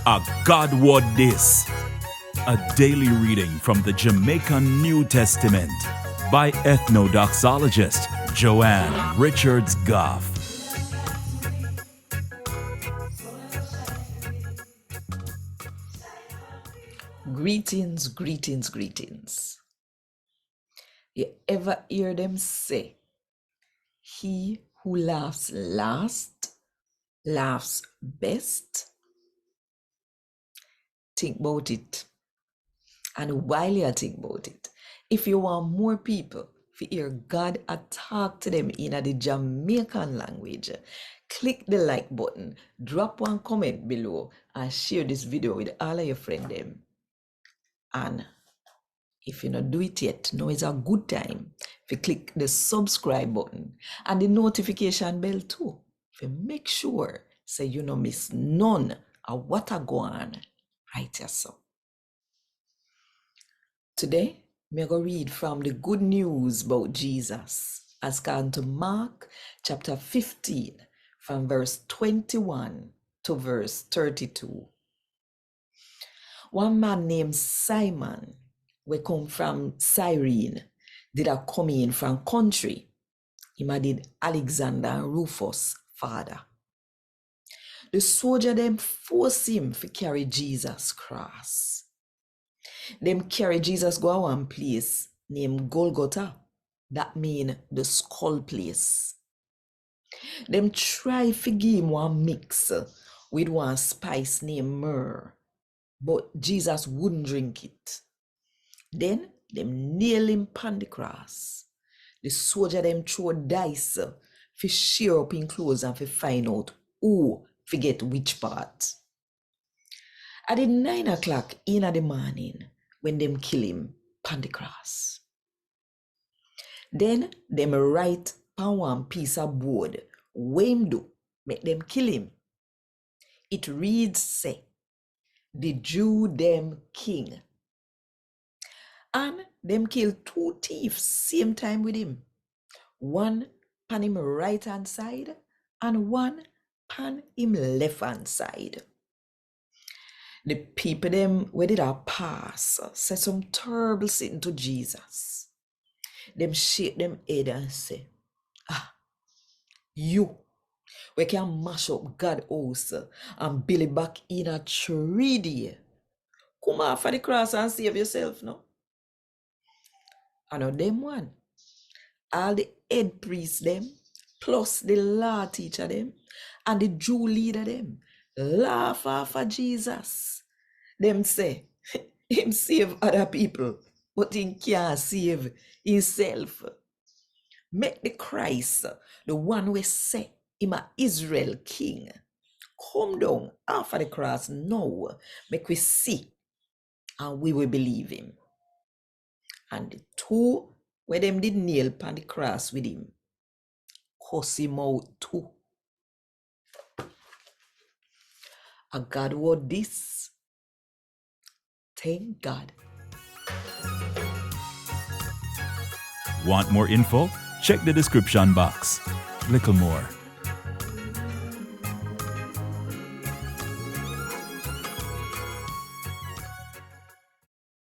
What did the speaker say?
A God Word This, a daily reading from the Jamaican New Testament by Ethnodoxologist Joanne Richards Goffe. Greetings, greetings, greetings. You ever hear them say, he who laughs last laughs best? Think about it. And while you think about it, if you want more people to hear God talk to them in the Jamaican language, click the like button, drop one comment below, and share this video with all of your friends them. And if you not do it yet, now is a good time to click the subscribe button and the notification bell too. To make sure so you no miss none of what are going on right here. So today, me go read from the good news about Jesus as gone to Mark chapter 15 from verse 21 to verse 32. One man named Simon, we come from Cyrene, did a come in from country. Him did Alexander and Rufus' father. The soldier them force him to carry Jesus' cross. Them carry Jesus go to one place named Golgotha. That mean the skull place. Them try to give him one mix with one spice named myrrh, but Jesus wouldn't drink it. Then them nail him upon the cross. The soldier them throw dice to shear up in clothes and to find out who forget which part. At the 9 o'clock in the morning, when them kill him upon the cross. Then them write on one piece of board, what him do, make them kill him. It reads, say, the JUU them king. And them kill 2 thieves same time with him. One pan him right hand side and one pan him left hand side. The people them where did I pass say some terrible thing to Jesus. Them shake them head and say, you we can mash up God's house and build it back in a 3 days. Come off of the cross and save yourself, no? I know them one. All the head priests them, plus the law teacher them, and the Jew leader them, laugh off of Jesus. Them say, him save other people, but he can't save himself. Make the Christ, the one we say, him a Israel king, come down off of the cross now, make we see, and we will believe him. And the 2 where them did nail upon the cross with him, cuss him out too. A God word this. Thank God. Want more info? Check the description box. Little more.